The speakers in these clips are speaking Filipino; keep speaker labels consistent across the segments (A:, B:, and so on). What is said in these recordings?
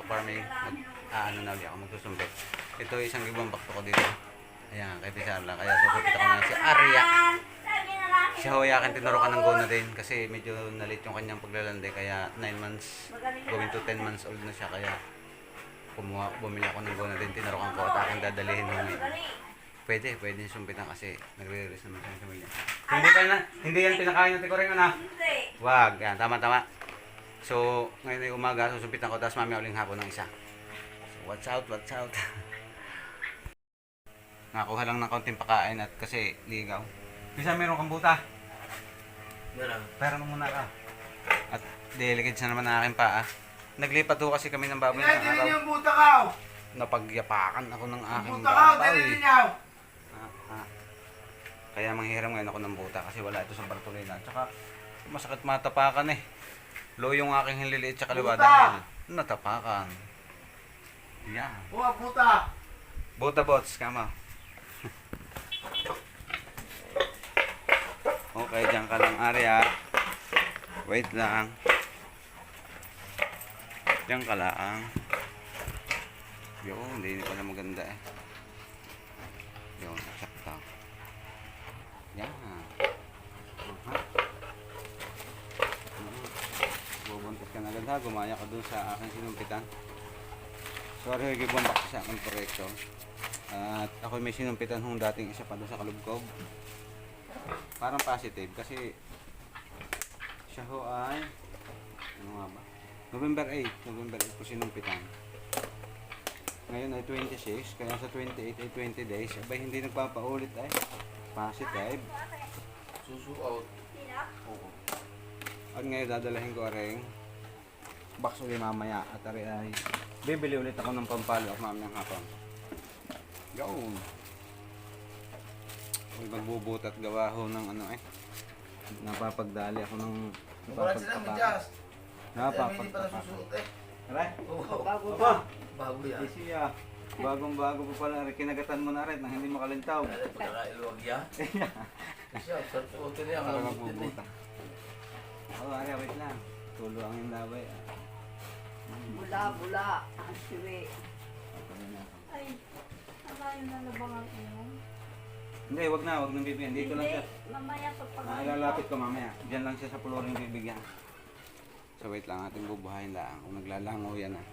A: farming. Ano na ulit ako magsusumbit. Ito isang ibang bakto ko dito. Ayan, kay Tisarla. Kaya susupit ako na si Arya. Si Hoyakin tinurukan ng gona din kasi medyo nalit yung kanyang paglalandi. Kaya 9 months, going to 10 months old na siya. Kaya bumili ako ng gona din. Tinurukan ko at aking dadalihin ho ngayon. Pwede sumpitan kasi nagre-release naman siya ng kamilya. Hindi yan pinakain natin ko rin na. Wag, yan, tama. So, ngayon ay umaga, susumpitan ko, tapos mamaya uling hapon ng isa. So, watch out. Nakakuha lang ng kaunting pakain at kasi ligaw. Bisa meron kang buta.
B: Meron.
A: Pero muna ka. At delicate na naman na aking paa. Naglipat ho kasi kami ng baboy ng araw.
B: Hindi yung buta ka.
A: Napagyapakan ako ng aking
B: Buta ka,
A: baboy.
B: dali niya.
A: Kaya manghiram ngayon ako ng buta kasi wala ito sa Bartolina. Tsaka masakit matapakan eh. Low yung aking hililiit sa kaliwa dahil natapakan. Yan.
B: Buta.
A: Buta bots, kama. Okay, dyan ka lang, Arya. Wait lang. Dyan ka lang. Yun, hindi pala maganda eh. Yun, sakta. Yan. Bubuntis ka na agad ha. Gumaya ka dun sa aking sinumpitan. Sorry, gibambak sa aking proyekto. At ako may sinumpitan hong dating isa pa doon sa Kalugkob. Parang positive kasi siya ho ay ano nga ba? November 8 ko sinumpitan. Ngayon ay 26, kaya sa 28 ay 20 days. Abay hindi nagpapaulit ay positive.
B: Susuot.
A: Oo. At ngayon dadalahin ko aring box ulit mamaya at ay bibili ulit ako ng pampalo at mamayang hapon. Gawin. May magbubutat gawa ho ng ano eh. Napapagdali ako ng
B: Wala sila, Madyas. Hindi pa
A: napapagtapak.
B: nasusuot eh.
A: Aray?
B: Bago
A: Apa?
B: Bago yan.
A: Siya. Bagong-bago pa pala. Kinagatan mo na rin nang hindi makalintaw.
B: Ano pagkakailuwag yan? Siya, sarsuotin niya.
A: Para
B: Ang
A: magbubuta. Oo, Arya, wait lang. Tulo ang yung labay.
C: Bula. Ang siwi.
A: Ano na.
C: Ay, akayo na nabangan mo.
A: Hindi, wag nang bibigyan. Dito lang siya.
C: Mamaya pagpagawa.
A: Ilalapit ko mamaya. Diyan lang siya sa puluring bibigyan. So wait lang, ating bubuhayin lang. Kung naglalango yan ah.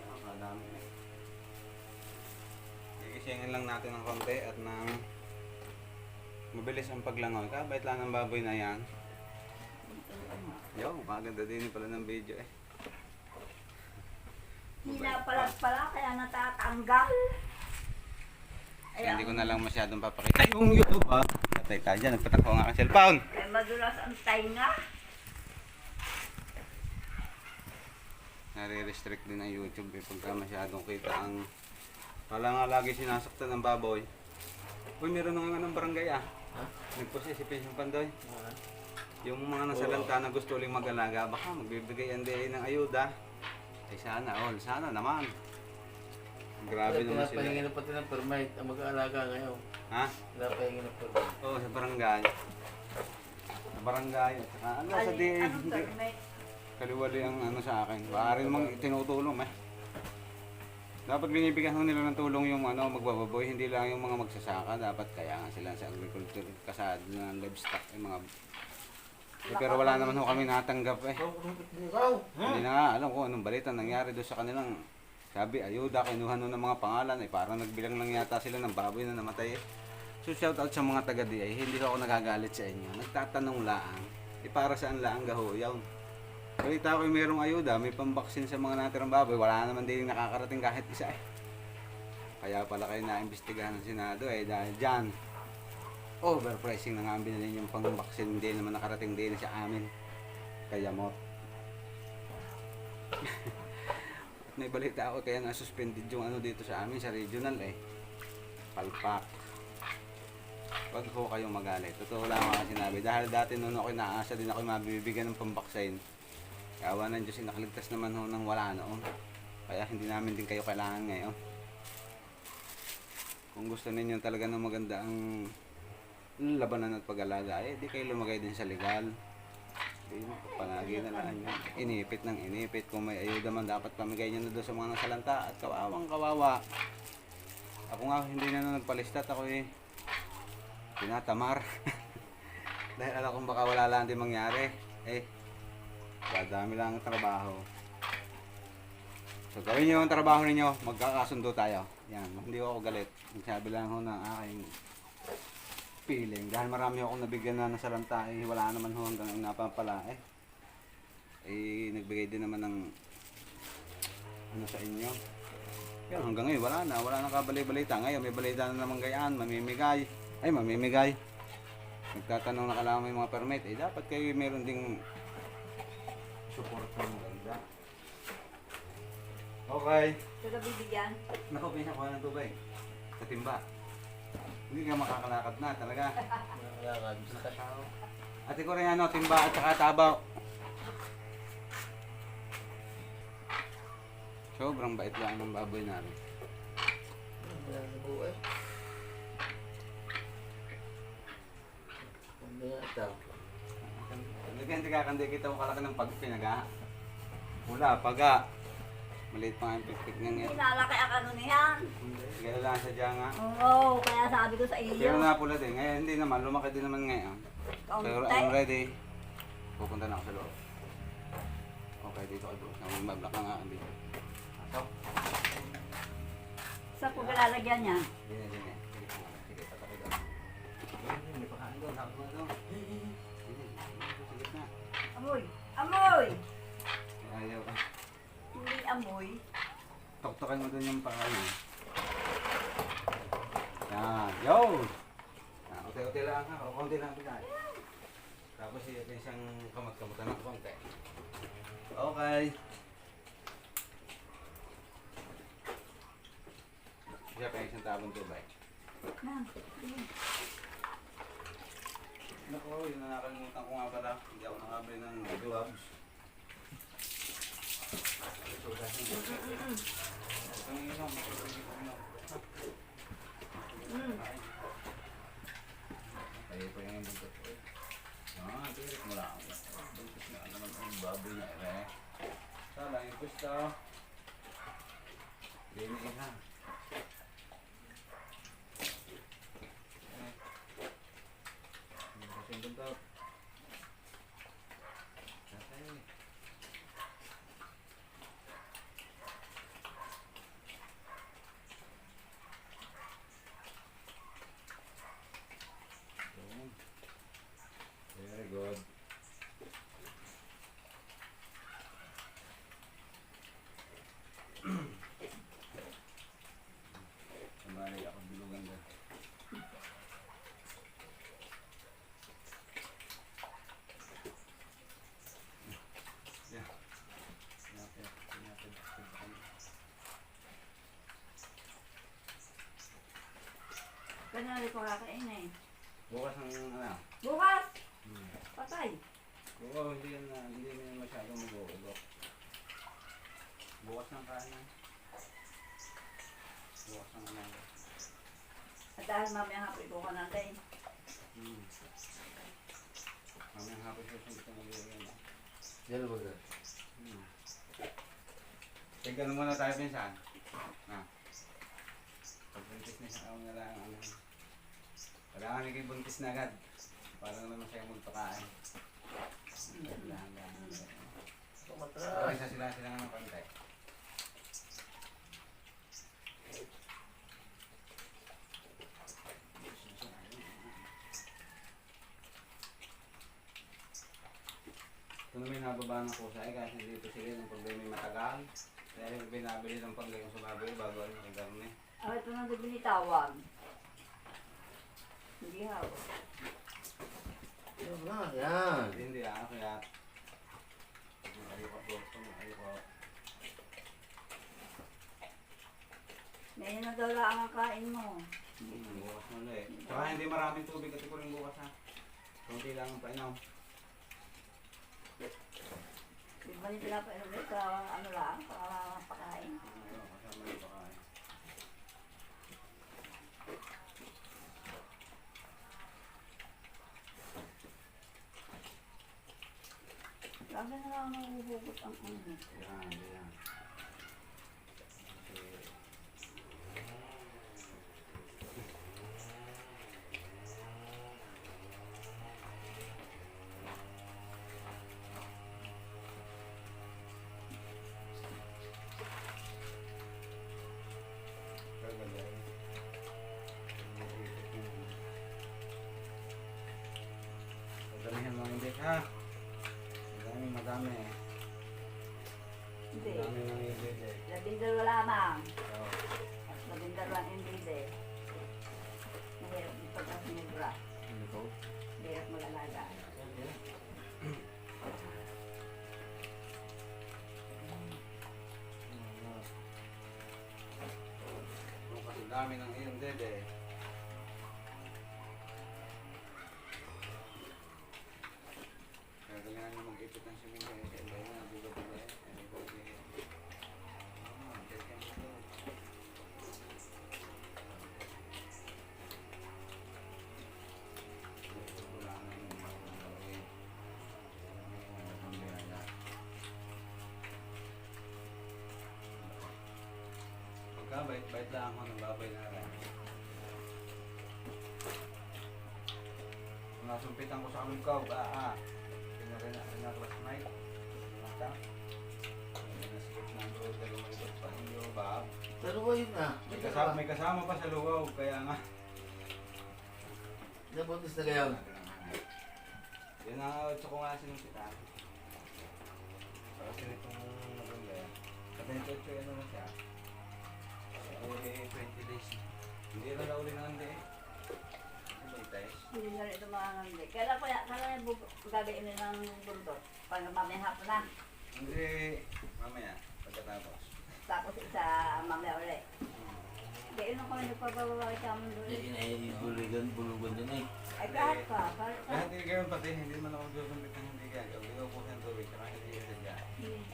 A: Nakakadami eh. Gigisingin lang natin ng konti at nang mabilis ang paglangoy. Kabait lang ng baboy na yan. Yo, maganda din pala ng video eh.
C: Hinapalag pala, kaya natatanggal.
A: Hindi ko na lang masyadong papakita yung YouTube ha. Patay tayo dyan, nagpatakbo ang aking cellphone.
C: Kaya madulas ang tainga.
A: Nare-restrict din ang YouTube eh, pagka masyadong kita ang wala nga lagi sinasaktan ng baboy. Uy, meron na nga ng barangay ah. Nagposisipin yung pandoy. Yung mga nasa lanta na gusto uling mag-alaga, baka magbibigay ang din ng ayuda. Ay sana all, sana naman. Grabe naman sila.
B: Pinapahingin na pati ng permit ang mag-aalaga ngayon.
A: Ha?
B: Pinapahingin ng permit.
A: Oo, sa barangay. Sa barangay. At saka ano, sa DA.
C: Anong permit?
A: Kaliwali ang ano sa akin. Baka rin mang tinutulong eh. Dapat binibigyan ho nila ng tulong yung ano, magbababoy, hindi lang yung mga magsasaka. Dapat kaya nga sila sa agriculture, kasad ng livestock, yung mga... pero wala naman ho kami natanggap eh. Hindi na nga alam ko anong balita nangyari doon sa kanilang sabi, ayuda, kinuha nun ng mga pangalan eh. Parang nagbilang lang yata sila ng baboy na namatay eh. So shout out sa mga taga DI, hindi ako nagagalit sa inyo. Nagtatanong laang, para saan laang gahuyaw. Balita ko yung merong ayuda, may pambaksin sa mga natirang baboy, wala naman din nakakarating kahit isa eh. Kaya pala kayo naimbestigahan ng Senado eh, dahil dyan, overpricing na nga ang binili yung pambaksin, hindi naman nakarating din sa amin. Kaya mo. At may balita ako kaya na-suspended yung ano dito sa amin, sa regional eh. Palpak. Wag ho kayong magalit. Totoo lang ako sinabi. Dahil dati noon ako inaasa din ako mabibigyan ng pambaksin. Kawa ng Diyos, nakaligtas naman ho nang wala noon. Kaya hindi namin din kayo kailangan ngayon. Kung gusto ninyo talaga ng maganda ang labanan at pag-alaga, eh di kayo lumagay din sa legal. Panagi na lang yan. Inipit ng inipit. Kung may ayuda man, dapat pamigay nyo na doon sa mga nasalanta. At kawawang kawawa. Ako nga, hindi na nung nagpalistat. Ako tinatamar. Dahil alam kong baka wala lang din mangyari. Dami lang ang trabaho. So gawin nyo ang trabaho ninyo, magkakasundo tayo. Yan, hindi ako galit. Nagsabi lang ho ng aking feeling. Dahil marami akong nabigyan na ng salanta, wala naman ho hanggang napapala nagbigay din naman ng ano sa inyo. Yan, hanggang ngayon wala nang kabalay-balita. Ngayon may balita na naman gayaan, mamimigay. Nagtatanong na kailangan may mga permit, dapat kayo meron ding support ng ganda. Okay.
C: Sila bibigyan.
A: Naku, pinakuha ng tubig. Sa timba. Hindi ka makakalakad na talaga.
B: Nakalakad.
A: Ate ko rin timba at saka tabaw. Sobrang bait lang ng baboy namin.
B: Wala na buhay. Hindi nga ito.
A: Hindi kakandi kita mo kalaki ng pagpinaga. Wala, paga. Maliit pa nga yung pikpik ng yan.
C: Pinalaki ang ano niyan.
A: Gaya lang sadya nga.
C: Oo, kaya sabi ko sa iyo.
A: Pero napula din. Ngayon hindi naman. Lumaki din naman ngayon. Pero I'm ready. Pupunta na ako sa loob. Okay, dito ka doon. Mablak ka nga dito. Ato.
C: Sa po lalagyan niyan.
A: Dine. Sige, tatakot ako. Hindi pa kain doon. Takot mo doon. Sige na.
C: Amoy! Amoy!
A: Ayaw ka.
C: Hindi amoy.
A: Tuktukan mo doon yung pakain. Yan. Yo! Unti-unti lang ha. O konti lang bigay. Tapos isang kamot-kamutan ng konti. Okay. Siya pa isang tabong tubay.
C: Na.
A: Naku, yun na nakalimutan ko nga pala. Hindi ako nakabili ng gloves. Ay, pa yung buntot ko. Tirik mo lang. Buntot na naman ang baboy na Sala, yung pusta. Diniin ha. Kasi yung buntot. Very good. Sabay ako bilugan doon. Yeah.
C: Kanya rin ko kakain
A: Bukas ang
C: Bukas! Patay.
A: Oo, hindi na masyadong mag-uulok. Bukas ng kain. Bukas ng
C: At dahil mamaya hapon ko ka natin.
A: Mamayang hapon siya gusto mag-uulok.
B: Yan ba ka?
A: Tignan muna tayo pinsan. Pag-buntis na siya, na lang kailangan naging buntis na agad. Para naman siya magpakain. Okay, sila nga ng pantay. Ito na may nababa ng kusay kasi dito sila ng problema yung matagal. Kaya yung binabili ng panglayong sumabi bago ano kay Garne.
C: Ito na binitawag. Hindi hawak.
B: Yan ba? Yan.
A: Hindi kaya ayoko po, ayoko.
C: Ngayon na daw lang ang kain mo.
A: Bukas mo ulit. Saka hindi maraming tubig kasi ko rin bukas ha. Kunti lang ang painom.
C: Di ba nito na pa ulit sa ano lang, pakain.
A: Kasama yung pakain.
C: Lagi na lang nahuhugot ang ano.
A: Yan, yan. Okay. Kaganda. Madamihan mo hindi ha. Madami.
C: Hindi.
A: Madami nang ibig.
C: 12 lamang.
A: Oo.
C: At 12 hindi. Mahirap yung pagkasinibra.
A: Ano to?
C: Mahirap mag-alaga.
A: Kasi dami ng iyong dede. Kaya kailangan nyo mag-ipit ng simento. Kaya kailangan nyo dito pala eh. Ano po bait-bait lang ako ng babay na rin. Kung nasumpitan ko sa kamingkaw, pinaka-classmate. Mata. Nasikip ng road na lumalibot pa ninyo, ba?
B: Pero ba yun na?
A: May kasama pa sa luwaw, kaya nga.
B: Nabuntis na kayo.
A: Yan ang gusto ko nga sinumpitan. Pero sinitong naganda. Kasi ito ano na siya. 20 days. Hindi na nauli na hindi eh.
C: Hindi na rin ito mga hindi. Kailan yung gagayin ng bundok? Pag mamaya hapon na.
A: Hindi, mamaya, pagkatapos.
C: Tapos isa mamaya ulit. Kaya ko nagpababaway ka mo doon.
B: Bulugan din eh.
C: Ay kahit pa.
A: Lahat hindi kayo pati, hindi man ako susumpit ng hindi gagaw. Hindi ko po ng tubig, saka hindi yung sadya.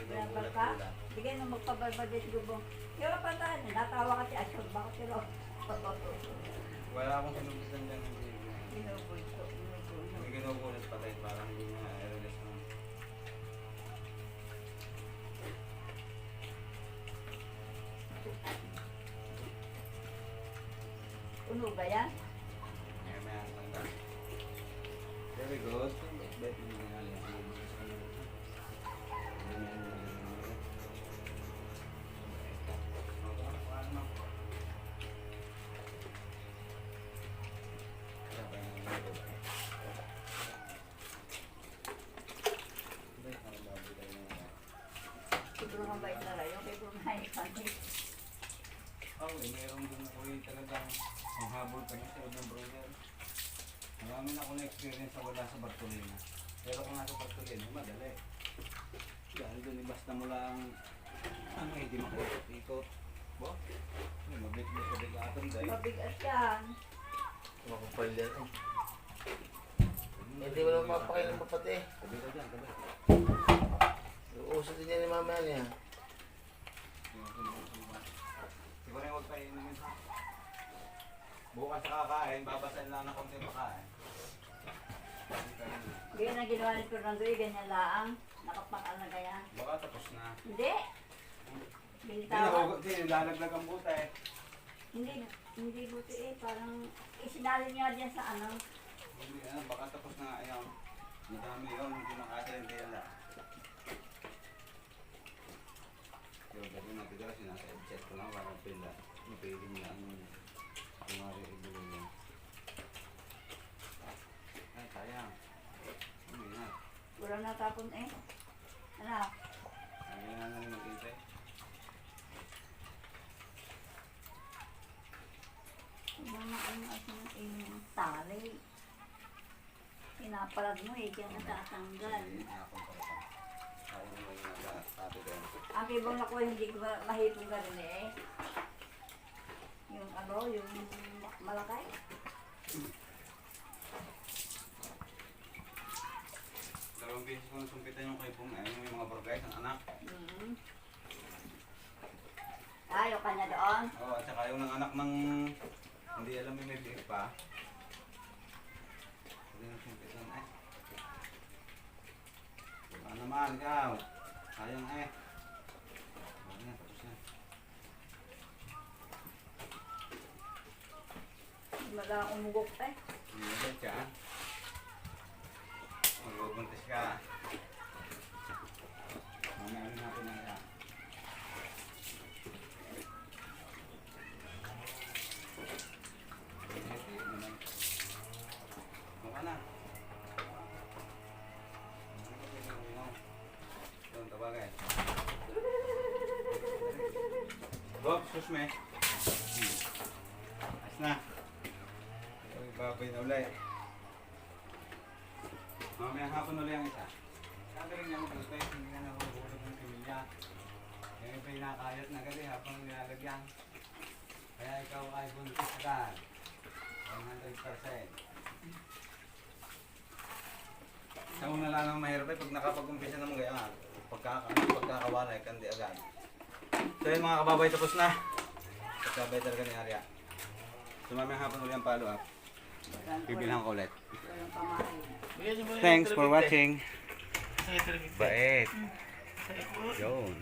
C: Binabar ka? Bigay nung magpabarbadit gubong. Yung pataan, natawa ka si Ashok. Bakit sila?
A: Wala akong sinumpitan dyan, hindi.
C: Binubulto.
A: Hindi ginugulat patay, parang hindi nga i-release naman.
C: Uno ba yan?
A: May tanda. Very good. Bet hindi nga lang.
C: Sobrang ang bait na rayo. Kaya bumahay kami.
A: Mayroong din ako talagang ang habol kami sa ng brother. Marami na ako na-experience sa wala sa Bartolina. Pero kung nasa Bartolina, madali. Dahil doon, basta mo lang, hindi makikot-ikot. Bo? Mabit-bit sa bigatan dahil.
C: Mabigat yan.
B: Makapal yan eh. Hindi mo naman mapakailan pa pati.
A: Tabi ka dyan, tabi.
B: Uso din yan ni mama niya.
A: Siguro yung huwag tayo inumin ha. Bukas sa kakain, babasahin lang ng konti makain.
C: Ganyan ang ginawa ni Fernando, ganyan laang. Nakapakal na ganyan.
A: Baka tapos na.
C: Hindi.
A: Hindi,
C: Binitawan.
A: nilalaglag ang buta eh.
C: Hindi buti eh. Parang isinalin nga dyan sa ano.
A: Hindi, baka tapos na ayaw. Madami yun, hindi makasya, hindi yan lang. Yung gabi natin kasi nasa headset ko lang para pila. Mapili nila ang kumari ibulo niya. Ay, sayang. Hindi na.
C: Wala natapon eh. Ano?
A: Ay, na rin mag-intay.
C: Mga ano yung tali. Pinapalag mo eh, kaya natatanggal.
A: Hindi na akong pala. Ako naman yung nagkatato din.
C: Ang ibang ako hindi ko mahipong ganun eh. Yung ano, yung malakay.
A: Dalawang beses ko nasumpitan yung kay Pong, yung mga bargays, ang anak.
C: Ayaw ka niya doon.
A: Oo, at saka yung ng anak ng hindi alam yung may biik pa. Hindi nasumpitan eh. Ano? naman, ikaw. Sayang eh. Ano na, tapos na.
C: Malang umugok eh.
A: Hindi ka. Magbubuntis ka. Mamaya na natin ang isa. Mukha na. Doon, tabagay. Bob, sus me. Ayos na. Uy, babay na ulit. Mamaya hapon ulit ang isa. Sabi rin niya mag-gusto hindi na nahuhulog ng pamilya. Yung iba nakayot na gali habang nilalagyan. Kaya ikaw ay buntis agad. 100%. Sa una lang ang mahirap ay pag nakapag-umpisa naman gaya pagkakawalay kandi agad. So yun mga kababay, tapos na. Pagkabay talaga ni Arya. So mamaya hapon ulit ang follow-up. Bibilhan ko ulit.
C: Walang pamahay.
B: Bigyan niyo muna yung
A: Thanks for
B: tribute, eh.
A: watching.
B: Sa tribute, eh.
A: Bait. Yun.